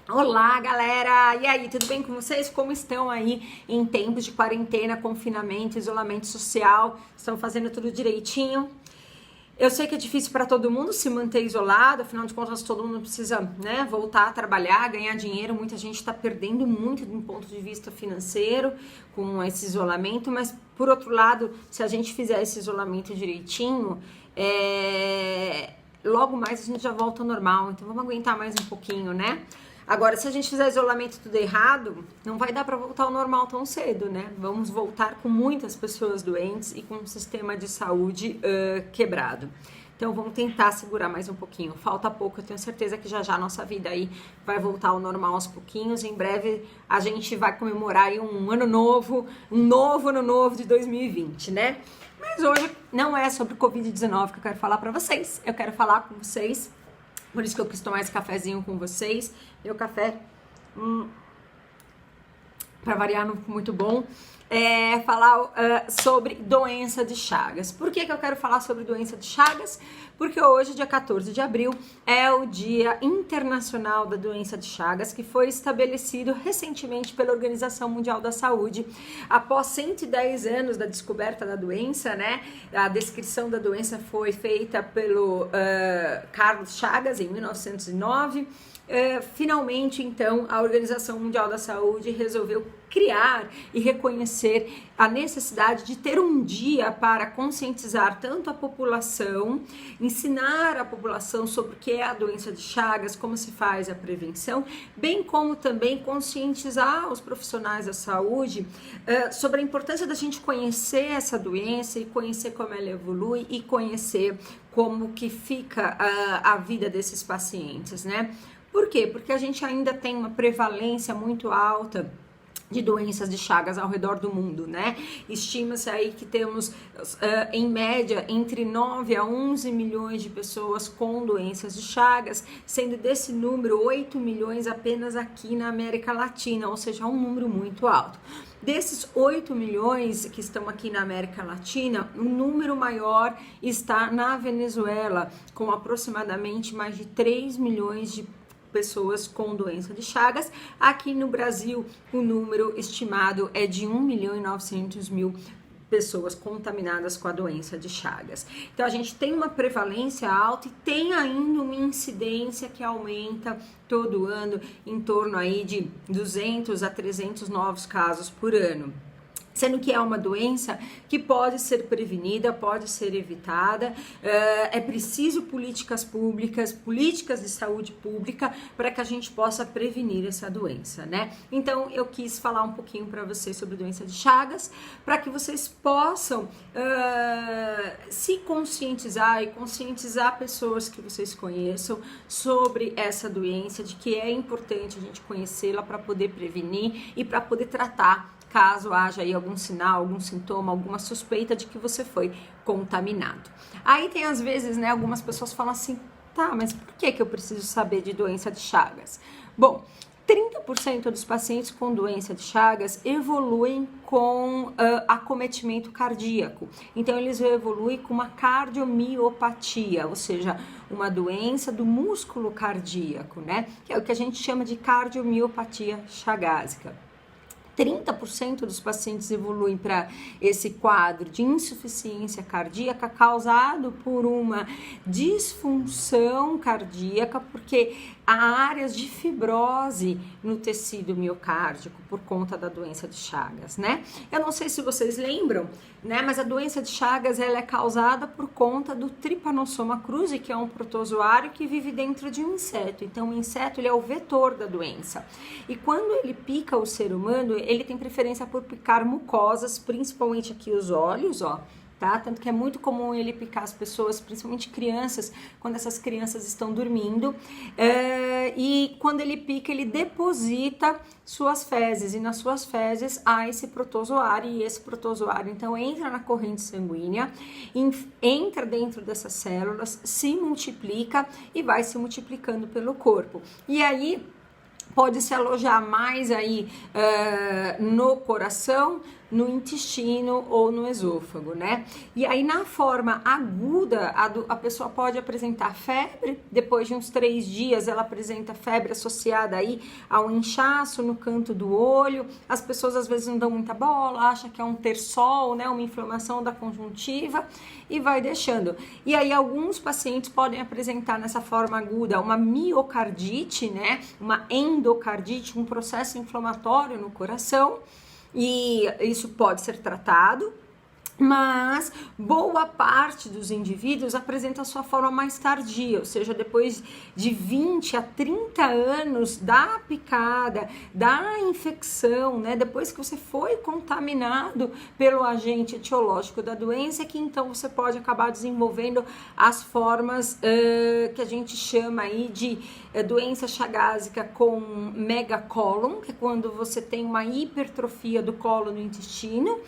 Olá, galera! E aí, tudo bem com vocês? Como estão aí em tempos de quarentena, confinamento, isolamento social? Estão fazendo tudo direitinho? Eu sei que é difícil para todo mundo se manter isolado, afinal de contas, todo mundo precisa, né, voltar a trabalhar, ganhar dinheiro. Muita gente está perdendo muito do ponto de vista financeiro com esse isolamento, mas por outro lado, se a gente fizer esse isolamento direitinho, logo mais a gente já volta ao normal. Então vamos aguentar mais um pouquinho, né? Agora, se a gente fizer isolamento tudo errado, não vai dar para voltar ao normal tão cedo, né? Vamos voltar com muitas pessoas doentes e com um sistema de saúde quebrado. Então, vamos tentar segurar mais um pouquinho. Falta pouco, eu tenho certeza que já a nossa vida aí vai voltar ao normal aos pouquinhos. Em breve, a gente vai comemorar aí um ano novo, um novo ano novo de 2020, né? Mas hoje não é sobre Covid-19 que eu quero falar para vocês. Eu quero falar com vocês. Por isso que eu quis tomar esse cafezinho com vocês. Meu café, para variar, não ficou muito bom. Falar sobre doença de Chagas. Por que eu quero falar sobre doença de Chagas? Porque hoje, dia 14 de abril, é o Dia Internacional da Doença de Chagas, que foi estabelecido recentemente pela Organização Mundial da Saúde. Após 110 anos da descoberta da doença, né? A descrição da doença foi feita pelo Carlos Chagas em 1909. Finalmente, então, a Organização Mundial da Saúde resolveu criar e reconhecer a necessidade de ter um dia para conscientizar tanto a população, ensinar a população sobre o que é a doença de Chagas, como se faz a prevenção, bem como também conscientizar os profissionais da saúde sobre a importância da gente conhecer essa doença e conhecer como ela evolui e conhecer como que fica a vida desses pacientes, né? Por quê? Porque a gente ainda tem uma prevalência muito alta de doenças de Chagas ao redor do mundo, né? Estima-se aí que temos, em média, entre 9 a 11 milhões de pessoas com doenças de Chagas, sendo desse número 8 milhões apenas aqui na América Latina, ou seja, um número muito alto. Desses 8 milhões que estão aqui na América Latina, um número maior está na Venezuela, com aproximadamente mais de 3 milhões de pessoas com doença de Chagas. Aqui no Brasil, o número estimado é de 1.900.000 pessoas contaminadas com a doença de Chagas. Então, a gente tem uma prevalência alta e tem ainda uma incidência que aumenta todo ano em torno aí de 200 a 300 novos casos por ano. Sendo que é uma doença que pode ser prevenida, pode ser evitada, é preciso políticas públicas, políticas de saúde pública para que a gente possa prevenir essa doença, né? Então, eu quis falar um pouquinho para vocês sobre doença de Chagas, para que vocês possam se conscientizar e conscientizar pessoas que vocês conheçam sobre essa doença, de que é importante a gente conhecê-la para poder prevenir e para poder tratar caso haja aí algum sinal, algum sintoma, alguma suspeita de que você foi contaminado. Aí tem às vezes, né, algumas pessoas falam assim, tá, mas por que eu preciso saber de doença de Chagas? Bom, 30% dos pacientes com doença de Chagas evoluem com acometimento cardíaco. Então, eles evoluem com uma cardiomiopatia, ou seja, uma doença do músculo cardíaco, né? Que é o que a gente chama de cardiomiopatia chagásica. 30% dos pacientes evoluem para esse quadro de insuficiência cardíaca causado por uma disfunção cardíaca, porque há áreas de fibrose no tecido miocárdico por conta da doença de Chagas, né? Eu não sei se vocês lembram, né? Mas a doença de Chagas ela é causada por conta do Trypanosoma cruzi, que é um protozoário que vive dentro de um inseto. Então, o inseto ele é o vetor da doença. E quando ele pica o ser humano, ele tem preferência por picar mucosas, principalmente aqui os olhos, ó. Tá? Tanto que é muito comum ele picar as pessoas, principalmente crianças, quando essas crianças estão dormindo. E quando ele pica, ele deposita suas fezes. E nas suas fezes há esse protozoário. E esse protozoário, então, entra na corrente sanguínea, entra dentro dessas células, se multiplica e vai se multiplicando pelo corpo. E aí pode se alojar mais aí no coração, no intestino ou no esôfago, né? E aí, na forma aguda, a pessoa pode apresentar febre, depois de uns 3 dias ela apresenta febre associada aí ao inchaço no canto do olho. As pessoas às vezes não dão muita bola, acham que é um terçol, né? Uma inflamação da conjuntiva e vai deixando. E aí, alguns pacientes podem apresentar nessa forma aguda uma miocardite, né? Uma endocardite, um processo inflamatório no coração. E isso pode ser tratado, mas boa parte dos indivíduos apresenta a sua forma mais tardia, ou seja, depois de 20 a 30 anos da picada, da infecção, né? Depois que você foi contaminado pelo agente etiológico da doença, que então você pode acabar desenvolvendo as formas que a gente chama aí de doença chagásica com megacólon, que é quando você tem uma hipertrofia do colo no intestino,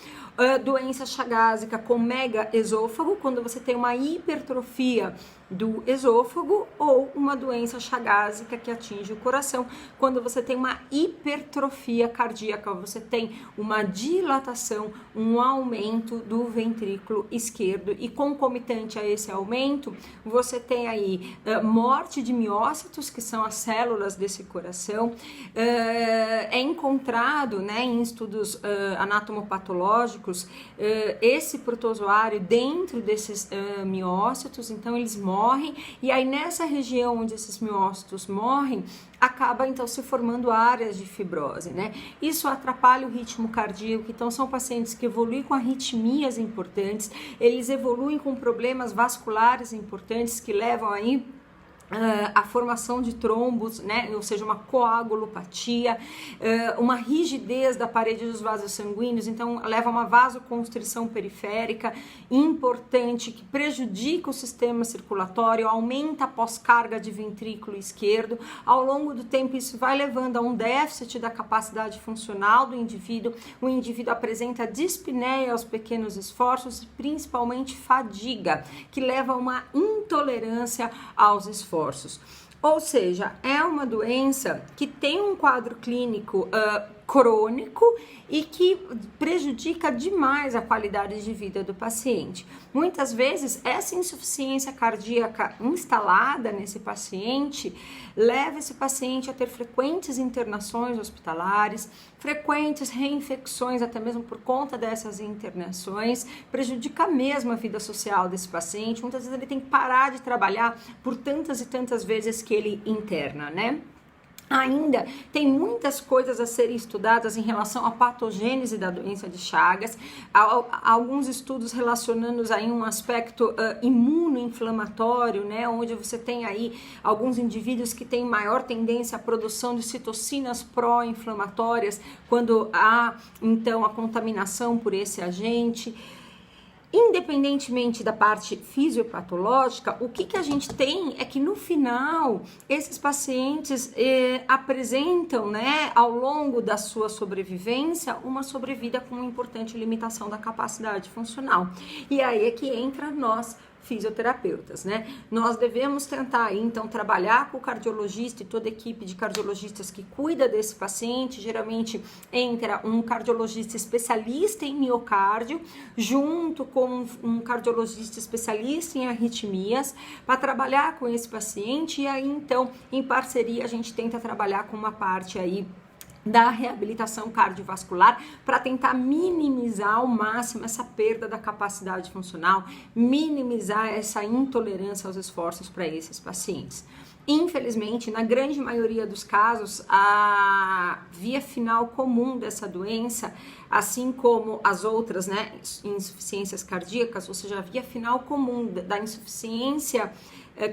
doença chagásica com mega esôfago, quando você tem uma hipertrofia do esôfago, ou uma doença chagásica que atinge o coração, quando você tem uma hipertrofia cardíaca, você tem uma dilatação, um aumento do ventrículo esquerdo, e concomitante a esse aumento, você tem aí morte de miócitos, que são as células desse coração. É encontrado, né, em estudos anatomopatológicos, esse protozoário dentro desses miócitos, então eles morrem, e aí nessa região onde esses miócitos morrem, acaba então se formando áreas de fibrose, né? Isso atrapalha o ritmo cardíaco, então são pacientes que evoluem com arritmias importantes, eles evoluem com problemas vasculares importantes que levam aí a formação de trombos, né? Ou seja, uma coagulopatia, uma rigidez da parede dos vasos sanguíneos, então leva a uma vasoconstrição periférica importante que prejudica o sistema circulatório, aumenta a pós-carga de ventrículo esquerdo. Ao longo do tempo isso vai levando a um déficit da capacidade funcional do indivíduo. O indivíduo apresenta dispneia aos pequenos esforços e principalmente fadiga, que leva a uma intolerância aos esforços. Ou seja, é uma doença que tem um quadro clínico crônico e que prejudica demais a qualidade de vida do paciente. Muitas vezes, essa insuficiência cardíaca instalada nesse paciente leva esse paciente a ter frequentes internações hospitalares, frequentes reinfecções, até mesmo por conta dessas internações, prejudica mesmo a vida social desse paciente. Muitas vezes ele tem que parar de trabalhar por tantas e tantas vezes que ele interna, né? Ainda tem muitas coisas a serem estudadas em relação à patogênese da doença de Chagas, alguns estudos relacionando aí um aspecto imunoinflamatório, né, onde você tem aí alguns indivíduos que têm maior tendência à produção de citocinas pró-inflamatórias quando há então a contaminação por esse agente. Independentemente da parte fisiopatológica, o que a gente tem é que no final esses pacientes apresentam, né, ao longo da sua sobrevivência, uma sobrevida com uma importante limitação da capacidade funcional. E aí é que entra nós, fisioterapeutas, né? Nós devemos tentar, então, trabalhar com o cardiologista e toda a equipe de cardiologistas que cuida desse paciente. Geralmente entra um cardiologista especialista em miocárdio, junto com um cardiologista especialista em arritmias, para trabalhar com esse paciente, e aí, então, em parceria, a gente tenta trabalhar com uma parte aí da reabilitação cardiovascular para tentar minimizar ao máximo essa perda da capacidade funcional, minimizar essa intolerância aos esforços para esses pacientes. Infelizmente, na grande maioria dos casos, a via final comum dessa doença, assim como as outras, né, insuficiências cardíacas, ou seja, a via final comum da insuficiência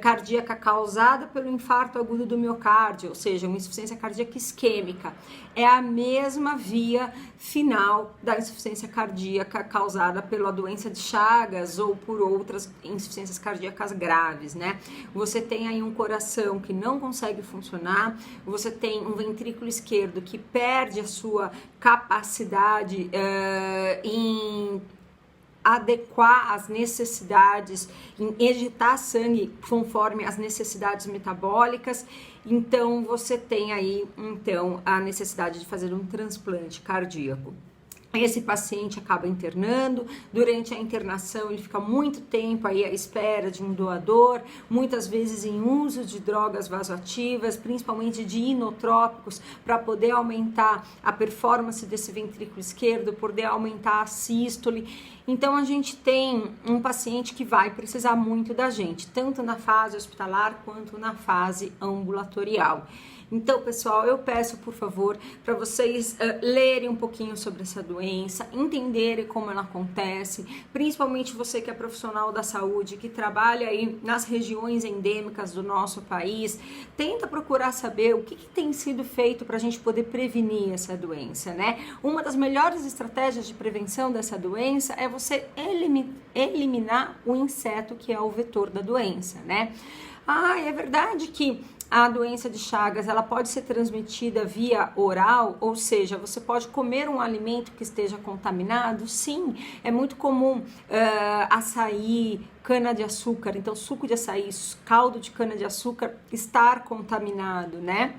cardíaca causada pelo infarto agudo do miocárdio, ou seja, uma insuficiência cardíaca isquêmica, é a mesma via final da insuficiência cardíaca causada pela doença de Chagas ou por outras insuficiências cardíacas graves, né? Você tem aí um coração que não consegue funcionar, você tem um ventrículo esquerdo que perde a sua capacidade em adequar as necessidades, em ejetar sangue conforme as necessidades metabólicas. Então você tem aí então a necessidade de fazer um transplante cardíaco. esse paciente acaba internando. Durante a internação ele fica muito tempo aí à espera de um doador, muitas vezes em uso de drogas vasoativas, principalmente de inotrópicos, para poder aumentar a performance desse ventrículo esquerdo, poder aumentar a sístole. Então a gente tem um paciente que vai precisar muito da gente, tanto na fase hospitalar quanto na fase ambulatorial. Então, pessoal, eu peço, por favor, para vocês lerem um pouquinho sobre essa doença, entenderem como ela acontece, principalmente você que é profissional da saúde, que trabalha aí nas regiões endêmicas do nosso país, tenta procurar saber o que tem sido feito para a gente poder prevenir essa doença, né? Uma das melhores estratégias de prevenção dessa doença é você eliminar o inseto que é o vetor da doença, né? É verdade que a doença de Chagas, ela pode ser transmitida via oral, ou seja, você pode comer um alimento que esteja contaminado? Sim, é muito comum açaí, cana-de-açúcar, então suco de açaí, caldo de cana-de-açúcar estar contaminado, né?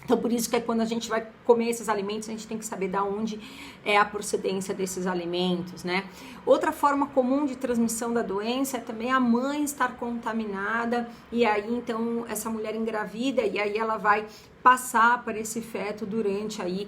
Então, por isso que quando a gente vai comer esses alimentos, a gente tem que saber de onde é a procedência desses alimentos, né? Outra forma comum de transmissão da doença é também a mãe estar contaminada e aí, então, essa mulher engravida e aí ela vai passar para esse feto durante aí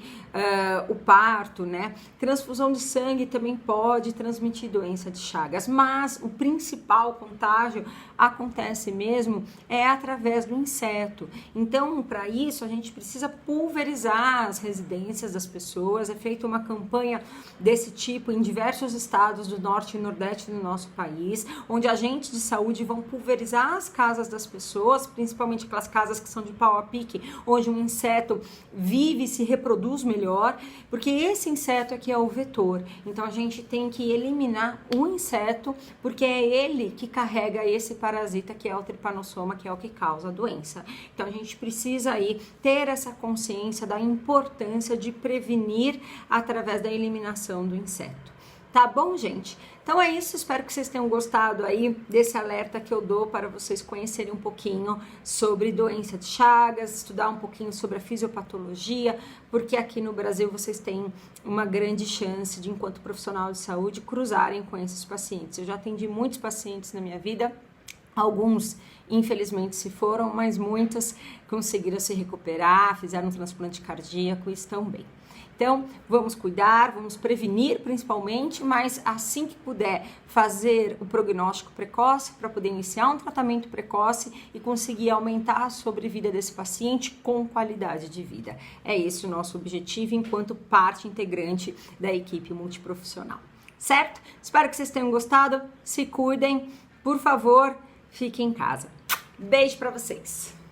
o parto, né? Transfusão de sangue também pode transmitir doença de Chagas, mas o principal contágio acontece mesmo através do inseto. Então, para isso, a gente precisa pulverizar as residências das pessoas. É feita uma campanha desse tipo em diversos estados do norte e nordeste do nosso país, onde agentes de saúde vão pulverizar as casas das pessoas, principalmente aquelas casas que são de pau a pique, onde um inseto vive e se reproduz melhor, porque esse inseto aqui é o vetor. Então a gente tem que eliminar o inseto, porque é ele que carrega esse parasita que é o tripanossoma, que é o que causa a doença. Então a gente precisa aí ter essa consciência da importância de prevenir através da eliminação do inseto. Tá bom, gente? Então é isso, espero que vocês tenham gostado aí desse alerta que eu dou para vocês conhecerem um pouquinho sobre doença de Chagas, estudar um pouquinho sobre a fisiopatologia, porque aqui no Brasil vocês têm uma grande chance de, enquanto profissional de saúde, cruzarem com esses pacientes. Eu já atendi muitos pacientes na minha vida, alguns infelizmente se foram, mas muitos conseguiram se recuperar, fizeram um transplante cardíaco e estão bem. Então, vamos cuidar, vamos prevenir principalmente, mas assim que puder fazer o prognóstico precoce para poder iniciar um tratamento precoce e conseguir aumentar a sobrevida desse paciente com qualidade de vida. É esse o nosso objetivo enquanto parte integrante da equipe multiprofissional. Certo? Espero que vocês tenham gostado, se cuidem, por favor, fiquem em casa. Beijo para vocês!